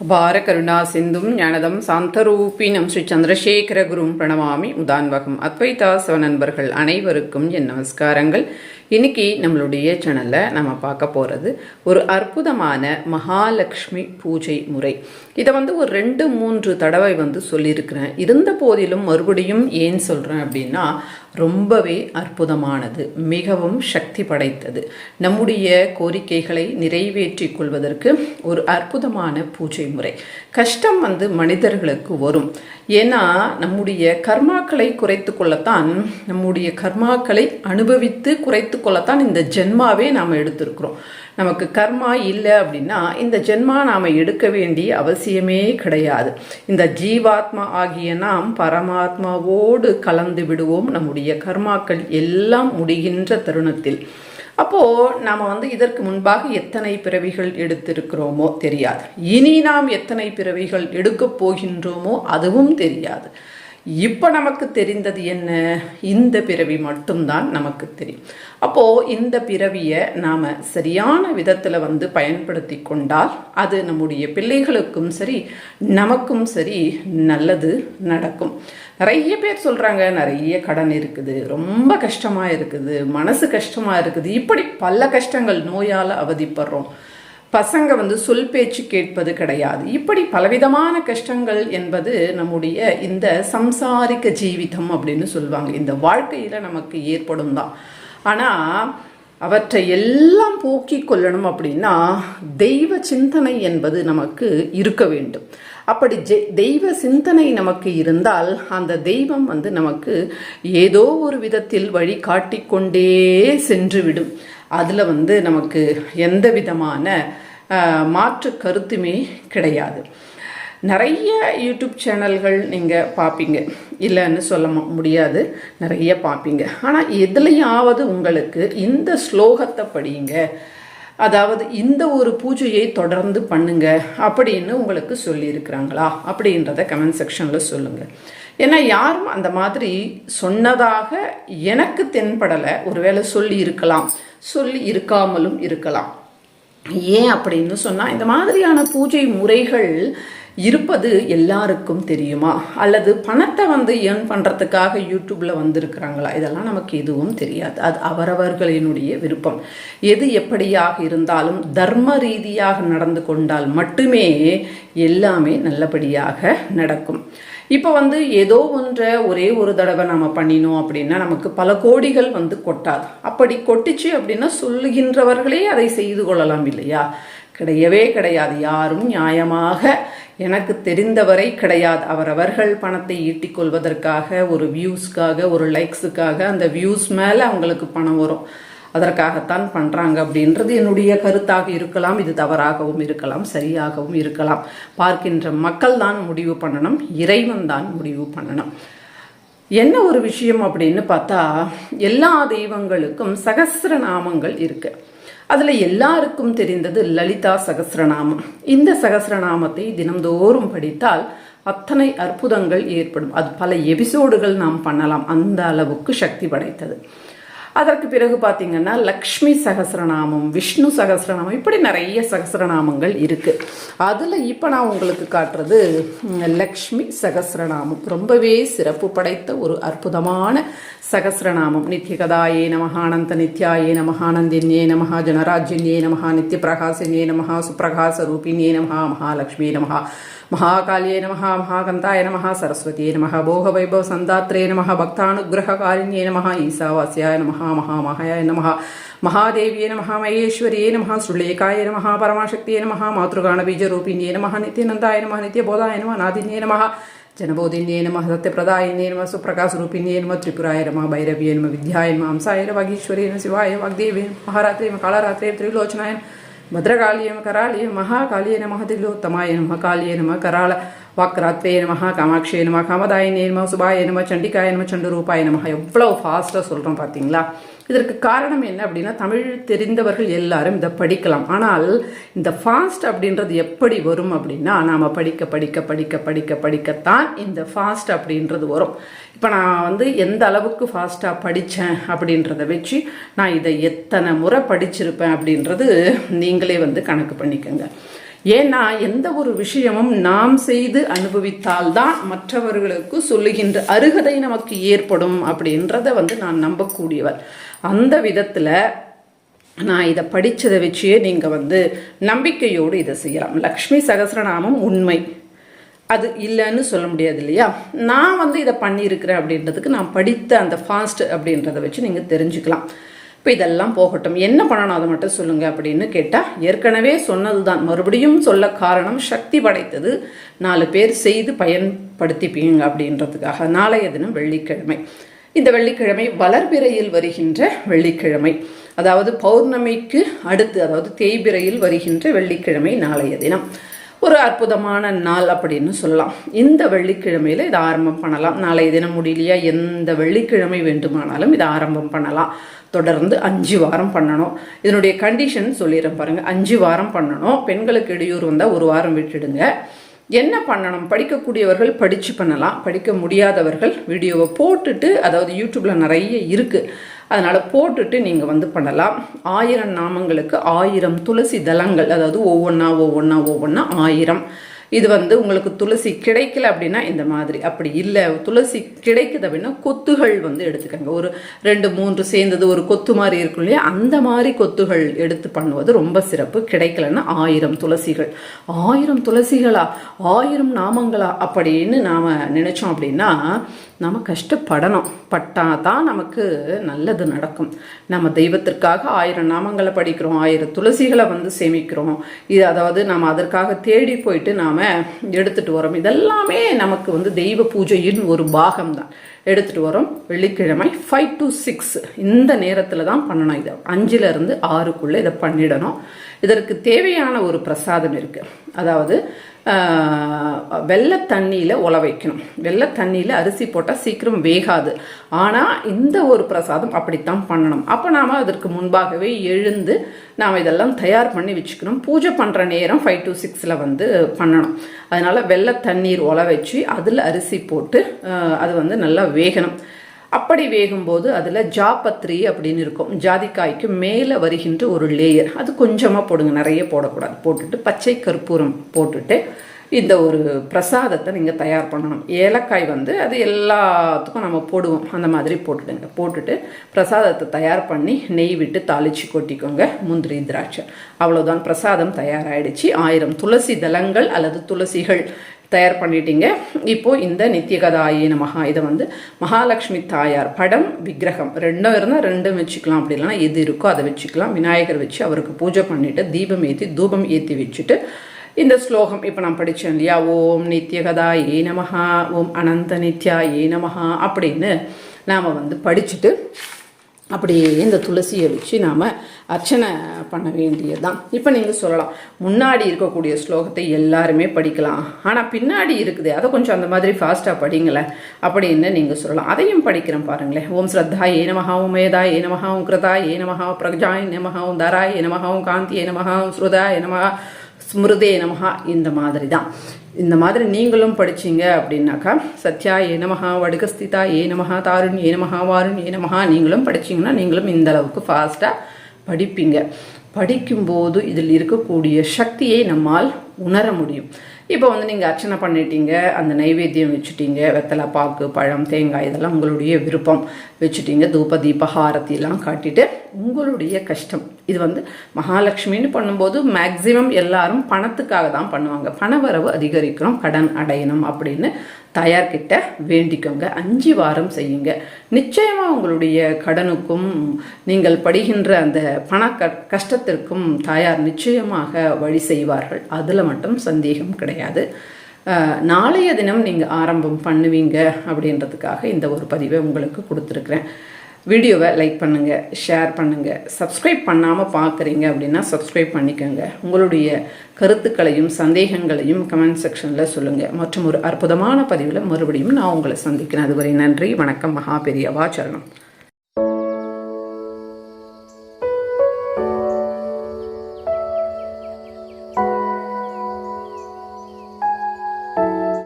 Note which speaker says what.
Speaker 1: அபார கருணா சிந்தும் ஞானதம் சாந்தரூபினம் ஸ்ரீ சந்திரசேகர குரும் பிரணவாமி உதான்வகம் அத்வைதாசவ நண்பர்கள் அனைவருக்கும் என் நமஸ்காரங்கள். இன்னைக்கு நம்மளுடைய சேனலில் நம்ம பார்க்க போகிறது ஒரு அற்புதமான மகாலட்சுமி பூஜை முறை. இதை ஒரு 2-3 தடவை சொல்லியிருக்கிறேன். இருந்த போதிலும் மறுபடியும் ஏன் சொல்கிறேன் அப்படின்னா, ரொம்பவே அற்புதமானது, மிகவும் சக்தி படைத்தது. நம்முடைய கோரிக்கைகளை நிறைவேற்றிக் கொள்வதற்கு ஒரு அற்புதமான பூஜை முறை. கஷ்டம் மனிதர்களுக்கு வரும். ஏன்னா நம்முடைய கர்மாக்களை குறைத்து கொள்ளத்தான், நம்முடைய கர்மாக்களை அனுபவித்து குறைத்து கொள்ளத்தான் இந்த ஜென்மாவே நாம் எடுத்திருக்கிறோம். நமக்கு கர்மா இல்லை அப்படின்னா இந்த ஜென்மா நாம் எடுக்க வேண்டிய அவசியமே கிடையாது. இந்த ஜீவாத்மா ஆகிய நாம் பரமாத்மாவோடு கலந்து விடுவோம் நம்முடைய கர்மாக்கள் எல்லாம் முடிகின்ற தருணத்தில். அப்போது நாம் இதற்கு முன்பாக எத்தனை பிறவிகள் எடுத்திருக்கிறோமோ தெரியாது. இனி நாம் எத்தனை பிறவிகள் எடுக்கப் போகின்றோமோ அதுவும் தெரியாது. இப்போ நமக்கு தெரிந்தது என்ன? இந்த பிறவி மட்டும்தான் நமக்கு தெரியும். அப்போது இந்த பிறவியை நாம் சரியான விதத்தில் பயன்படுத்தி கொண்டால் அது நம்முடைய பிள்ளைகளுக்கும் சரி நமக்கும் சரி நல்லது நடக்கும். நிறைய பேர் சொல்கிறாங்க, நிறைய கடன் இருக்குது, ரொம்ப கஷ்டமாக இருக்குது, மனசு கஷ்டமாக இருக்குது, இப்படி பல கஷ்டங்கள், நோயால் அவதிப்படுறோம், பசங்க சொல் பேச்சு கேட்பது கிடையாது, இப்படி பலவிதமான கஷ்டங்கள் என்பது நம்முடைய இந்த சம்சாரிக்க ஜீவிதம் அப்படின்னு சொல்லுவாங்க. இந்த வாழ்க்கையில் நமக்கு ஏற்படும் தான். ஆனால் அவற்றை எல்லாம் போக்கிக் கொள்ளணும் அப்படின்னா தெய்வ சிந்தனை என்பது நமக்கு இருக்க வேண்டும். அப்படி தெய்வ சிந்தனை நமக்கு இருந்தால் அந்த தெய்வம் நமக்கு ஏதோ ஒரு விதத்தில் வழி காட்டிக்கொண்டே சென்றுவிடும். அதில் நமக்கு எந்த விதமான மாற்று கருத்துமே கிடையாது. நிறைய யூடியூப் சேனல்கள் நீங்கள் பார்ப்பீங்க, இல்லைன்னு சொல்ல முடியாது, நிறைய பார்ப்பீங்க. ஆனால் எதுலையாவது உங்களுக்கு இந்த ஸ்லோகத்தை படியுங்க, அதாவது இந்த ஒரு பூஜையை தொடர்ந்து பண்ணுங்க அப்படின்னு உங்களுக்கு சொல்லியிருக்கிறாங்களா அப்படின்றத கமெண்ட் செக்ஷனில் சொல்லுங்கள். ஏன்னா யாரும் அந்த மாதிரி சொன்னதாக எனக்கு தென்படலை. ஒருவேளை சொல்லி இருக்கலாம், சொல்லி இருக்காமலும் இருக்கலாம். ஏன் அப்படின்னு சொன்னால், இந்த மாதிரியான பூஜை முறைகள் இருப்பது எல்லாருக்கும் தெரியுமா, அல்லது பணத்தை ஏர்ன் பண்ணுறதுக்காக யூடியூப்பில் வந்திருக்கிறாங்களா, இதெல்லாம் நமக்கு எதுவும் தெரியாது. அது அவரவர்களினுடைய விருப்பம். எது எப்படியாக இருந்தாலும் தர்ம ரீதியாக நடந்து கொண்டால் மட்டுமே எல்லாமே நல்லபடியாக நடக்கும். இப்போ ஏதோ ஒன்றை ஒரே ஒரு தடவை நாம் பண்ணினோம் அப்படின்னா நமக்கு பல கோடிகள் கொட்டாது. அப்படி கொட்டிச்சு அப்படின்னா சொல்லுகின்றவர்களே அதை செய்து கொள்ளலாம் இல்லையா? கிடையவே கிடையாது. யாரும் நியாயமாக எனக்கு தெரிந்தவரை கிடையாது. அவரவர்கள் பணத்தை ஈட்டிக் கொள்வதற்காக, ஒரு வியூஸ்க்காக, ஒரு லைக்ஸுக்காக, அந்த வியூஸ் மேலே அவங்களுக்கு பணம் வரும், அதற்காகத்தான் பண்ணுறாங்க அப்படின்றது என்னுடைய கருத்தாக இருக்கலாம். இது தவறாகவும் இருக்கலாம், சரியாகவும் இருக்கலாம். பார்க்கின்ற மக்கள் தான் முடிவு பண்ணணும், இறைவன் தான் முடிவு பண்ணணும். என்ன ஒரு விஷயம் அப்படின்னு பார்த்தா, எல்லா தெய்வங்களுக்கும் சகஸ்ரநாமங்கள் இருக்கு. அதில் எல்லாருக்கும் தெரிந்தது லலிதா சகஸ்ரநாமம். இந்த சகஸ்ரநாமத்தை தினம்தோறும் படித்தால் அத்தனை அற்புதங்கள் ஏற்படும். அது பல எபிசோடுகள் நாம் பண்ணலாம், அந்த அளவுக்கு சக்தி படைத்தது. அதற்கு பிறகு பார்த்தீங்கன்னா லக்ஷ்மி சகஸ்ரநாமம், விஷ்ணு சகஸ்ரநாமம், இப்படி நிறைய சகஸ்ரநாமங்கள் இருக்குது. அதில் இப்போ நான் உங்களுக்கு காட்டுறது லக்ஷ்மி சகஸ்ரநாமம். ரொம்பவே சிறப்பு படைத்த ஒரு அற்புதமான சகஸ்ரநாமம். நித்யகதாயே நமஹ, அனந்த நித்யாயே நமஹ, ஆனந்தின்யே நமஹ, ஜனராஜ்யன்யே நமஹ, நித்ய பிரகாசின்யே நமஹ, சுப்பிரகாச ரூபின்யே நமஹ, மகாலட்சுமியே நமஹ, மகாகாளியே நமஹ, மகாகந்தாய நமஹ, சரஸ்வதியே நமஹ, போக வைபவ சந்தாத்ரே நமஹ, பக்தானுகிரகாரிண்யே நமஹ, ஈசாவாஸ்யாய நமஹ, மகாமகாய நமஹ, மகாதேவியே நமஹ, மகேஸ்வரியே நமஹ, சுலேகாய நமஹ, பரமாசக்தியே நமஹ, மாத்ருகாண பீஜரூபிண்யே நமஹ, நித்யநந்தாய நமஹ, நித்யபோதாய நமஹ, நாதின்யே நமஹ, जनबोधिन्ये नमः, सत्यप्रदायिन्ये नमः, सुप्रकाशरूपिण्ये नमः, त्रिपुराय नमः, भैरव्ये नमः, विद्याय नमः, हंसाय नमः, वागीश्वर्ये नमः, शिवाय वाग्देव्ये महारात्रे कालरात्रे त्रिलोचनाय भद्रकालिये करालिये महाकालिये नमः, तिलोत्तमाय नमः, कालिये नमः, कराल वाक्रात्रे नमः, कामाक्षे नमः, कामदायिने नमः, सुबाय नमः, चंडिकाय नमः, चंडरूपाय नमः. எவ்வளவு ஃபாஸ்ட்டாக சொல்கிறோம் பார்த்தீங்களா? இதற்கு காரணம் என்ன அப்படின்னா, தமிழ் தெரிந்தவர்கள் எல்லாரும் இதை படிக்கலாம். ஆனால் இந்த ஃபாஸ்ட் அப்படின்றது எப்படி வரும் அப்படின்னா, நாம் படிக்க படிக்க படிக்க படிக்க படிக்கத்தான் இந்த ஃபாஸ்ட் அப்படின்றது வரும். இப்போ நான் எந்த அளவுக்கு ஃபாஸ்ட்டாக படித்தேன் அப்படின்றத வச்சு நான் இதை எத்தனை முறை படிச்சிருப்பேன் அப்படின்றது நீங்களே கணக்கு பண்ணிக்கோங்க. ஏன்னா எந்த ஒரு விஷயமும் நாம் செய்து அனுபவித்தால்தான் மற்றவர்களுக்கு சொல்லுகின்ற அருகதை நமக்கு ஏற்படும் அப்படின்றத நான் நம்பக்கூடியவர். அந்த விதத்தில் நான் இதை படித்ததை வச்சே நீங்கள் நம்பிக்கையோடு இதை செய்யலாம். லக்ஷ்மி சகஸ்ரநாமம் உண்மை, அது இல்லைன்னு சொல்ல முடியாது இல்லையா. நான் இதை பண்ணியிருக்கிறேன் அப்படின்றதுக்கு நான் படித்த அந்த ஃபாஸ்ட் அப்படின்றத வச்சு நீங்கள் தெரிஞ்சுக்கலாம். இப்போ இதெல்லாம் போகட்டும், என்ன பண்ணணும் அதை மட்டும் சொல்லுங்கள் அப்படின்னு கேட்டால், ஏற்கனவே சொன்னது தான், மறுபடியும் சொல்ல காரணம் சக்தி படைத்தது 4 பேர் செய்து பயன்படுத்திப்பீங்க அப்படின்றதுக்காக. நாளைய தினம் வெள்ளிக்கிழமை. இந்த வெள்ளிக்கிழமை வளர்பிறையில் வருகின்ற வெள்ளிக்கிழமை, அதாவது பௌர்ணமிக்கு அடுத்து, அதாவது தேய்பிறையில் வருகின்ற வெள்ளிக்கிழமை நாளைய தினம். ஒரு அற்புதமான நாள் அப்படின்னு சொல்லலாம். இந்த வெள்ளிக்கிழமையில் இதை ஆரம்பம் பண்ணலாம். நாளைய தினம் முடியலையா, எந்த வெள்ளிக்கிழமை வேண்டுமானாலும் இதை ஆரம்பம் பண்ணலாம். தொடர்ந்து 5 வாரம் பண்ணணும். இதனுடைய கண்டிஷன் சொல்லிடுறேன் பாருங்கள். 5 வாரம் பண்ணணும். பெண்களுக்கு இடையூறு வந்தால் 1 வாரம் விட்டுடுங்க. என்ன பண்ணணும், படிக்கக்கூடியவர்கள் படித்து பண்ணலாம், படிக்க முடியாதவர்கள் வீடியோவை போட்டுட்டு, அதாவது யூடியூப்பில் நிறைய இருக்குது, அதனால் போட்டுட்டு நீங்கள் பண்ணலாம். 1000 நாமங்களுக்கு 1000 துளசி தளங்கள், அதாவது ஒவ்வொன்றா 1000. இது உங்களுக்கு துளசி கிடைக்கல அப்படின்னா இந்த மாதிரி, அப்படி இல்லை துளசி கிடைக்குது அப்படின்னா கொத்துகள் எடுத்துக்கங்க. ஒரு 2-3 சேர்ந்தது ஒரு கொத்து மாதிரி இருக்கும் இல்லையா, அந்த மாதிரி கொத்துகள் எடுத்து பண்ணுவது ரொம்ப சிறப்பு. கிடைக்கலன்னா 1000 துளசிகள். 1000 துளசிகளா, 1000 நாமங்களா அப்படின்னு நாம் நினைச்சோம் அப்படின்னா நம்ம கஷ்டப்படணும். பட்டாதான் நமக்கு நல்லது நடக்கும். நம்ம தெய்வத்திற்காக 1000 நாமங்களை படிக்கிறோம், 1000 துளசிகளை சேமிக்கிறோம். இது அதாவது நாம் அதற்காக தேடி போயிட்டு நாம் எடுத்துட்டு வரோம். இதெல்லாமே நமக்கு தெய்வ பூஜையின் ஒரு பாகம் தான். எடுத்துட்டு வரோம். வெள்ளிக்கிழமை 5 to 6 இந்த நேரத்தில் தான் பண்ணணும். இதை 5லிருந்து 6க்குள்ளே இதை பண்ணிடணும். இதற்கு தேவையான ஒரு பிரசாதம் இருக்குது. அதாவது வெள்ளை தண்ணியில் உல வைக்கணும். வெள்ளை தண்ணியில் அரிசி போட்டால் சீக்கிரம் வேகாது. ஆனால் இந்த ஒரு பிரசாதம் அப்படித்தான் பண்ணணும். அப்போ நாம் அதற்கு முன்பாகவே எழுந்து நாம் இதெல்லாம் தயார் பண்ணி வச்சுக்கணும். பூஜை பண்ணுற நேரம் 5 to 6 பண்ணணும். அதனால் வெள்ளை தண்ணீர் உல வச்சு அதில் அரிசி போட்டு அது நல்லா வேகணும். அப்படி வேகும்போது அதில் ஜாபத்ரி அப்படின்னு இருக்கும், ஜாதிக்காய்க்கு மேலே வருகின்ற ஒரு லேயர், அது கொஞ்சமாக போடுங்க, நிறைய போடக்கூடாது. போட்டுட்டு பச்சை கற்பூரம் போட்டுட்டு இந்த ஒரு பிரசாதத்தை நீங்கள் தயார் பண்ணணும். ஏலக்காய் அது எல்லாத்துக்கும் நம்ம போடுவோம், அந்த மாதிரி போட்டுடுங்க. போட்டுட்டு பிரசாதத்தை தயார் பண்ணி நெய் விட்டு தாளித்து கொட்டிக்கோங்க. முந்திரி திராட்சை, அவ்வளோதான். பிரசாதம் தயாராகிடுச்சு. 1000 துளசி தளங்கள் அல்லது துளசிகள் தயார் பண்ணிட்டீங்க. இப்போது இந்த நித்தியகதாயே நமஹா, இதை மகாலட்சுமி தாயார் படம் விக்கிரகம் 2 இருந்தால் 2 வச்சுக்கலாம், அப்படி இல்லைனா எது இருக்கோ அதை வச்சுக்கலாம். விநாயகர் வச்சு அவருக்கு பூஜை பண்ணிவிட்டு தீபம் ஏற்றி தூபம் ஏற்றி வச்சுட்டு இந்த ஸ்லோகம் இப்போ நான் படித்தேன் இல்லையா, ஓம் நித்தியகதாயே நமஹா, ஓம் அனந்த நித்யாயே நமஹா அப்படின்னு நாம் படிச்சுட்டு அப்படியே இந்த துளசியை வச்சு நாம் அர்ச்சனை பண்ண வேண்டியதுதான். இப்போ நீங்கள் சொல்லலாம், முன்னாடி இருக்கக்கூடிய ஸ்லோகத்தை எல்லாருமே படிக்கலாம், ஆனால் பின்னாடி இருக்குது அதை கொஞ்சம் அந்த மாதிரி ஃபாஸ்ட்டாக படிங்களேன் அப்படின்னு நீங்கள் சொல்லலாம். அதையும் படிக்கிறேன் பாருங்களேன். ஓம் ஸ்ரத்தா ஏ நமஹா, ஓம் மேதா ஏ நமஹா, ஓம் கிருதா ஏ நமஹா, பிரஜாய நமஹா, ஓம் தரா ஏ நமஹா, ஓம் காந்தி ஏ நமஹா, ஓம் ஸ்ருதா ஏ நமஹா, ஸ்மிருதே நமஹா. இந்த மாதிரி தான். இந்த மாதிரி நீங்களும் படிச்சிங்க அப்படின்னாக்கா, சத்யா ஏ நமஹா, வடுகஸ்திதா ஏ நமஹா, தாருண் ஏ நமஹா, வாருண் ஏ நமஹா நீங்களும் படிச்சிங்கன்னா நீங்களும் இந்த அளவுக்கு ஃபாஸ்ட்டாக படிப்பீங்க. படிக்கும்போது இதில் இருக்கக்கூடிய சக்தியை நம்மால் உணர முடியும். இப்போ நீங்கள் அர்ச்சனை பண்ணிட்டீங்க, அந்த நைவேத்தியம் வச்சுட்டீங்க, வெத்தலை பாக்கு பழம் தேங்காய் இதெல்லாம் உங்களுடைய விருப்பம் வச்சுட்டீங்க, தூப தீப ஹாரத்திலாம் காட்டிட்டு உங்களுடைய கஷ்டம் இது மகாலட்சுமின்னு பண்ணும்போது மேக்சிமம் எல்லாரும் பணத்துக்காக தான் பண்ணுவாங்க. பணவரவு அதிகரிக்கணும், கடன் அடையணும் அப்படின்னு தாயார்கிட்ட வேண்டிக்கோங்க. 5 வாரம் செய்யுங்க. நிச்சயமாக உங்களுடைய கடனுக்கும் நீங்கள் படுகின்ற அந்த பண கஷ்டத்திற்கும் தாயார் நிச்சயமாக வழி செய்வார்கள். அதில் மட்டும் சந்தேகம் கிடையாது. நாளைய தினம் நீங்கள் ஆரம்பம் பண்ணுவீங்க அப்படின்றதுக்காக இந்த ஒரு பதிவை உங்களுக்கு கொடுத்துருக்குறேன். வீடியோவை லைக் பண்ணுங்கள், ஷேர் பண்ணுங்கள். சப்ஸ்கிரைப் பண்ணாமல் பார்க்குறீங்க அப்படின்னா சப்ஸ்கிரைப் பண்ணிக்கோங்க. உங்களுடைய கருத்துக்களையும் சந்தேகங்களையும் கமெண்ட் செக்ஷனில் சொல்லுங்கள். மற்றும் ஒரு அற்புதமான பதிவில் மறுபடியும் நான் உங்களை சந்திக்கிறேன். அதுவரை நன்றி, வணக்கம். மகா பெரியவா சரணம்.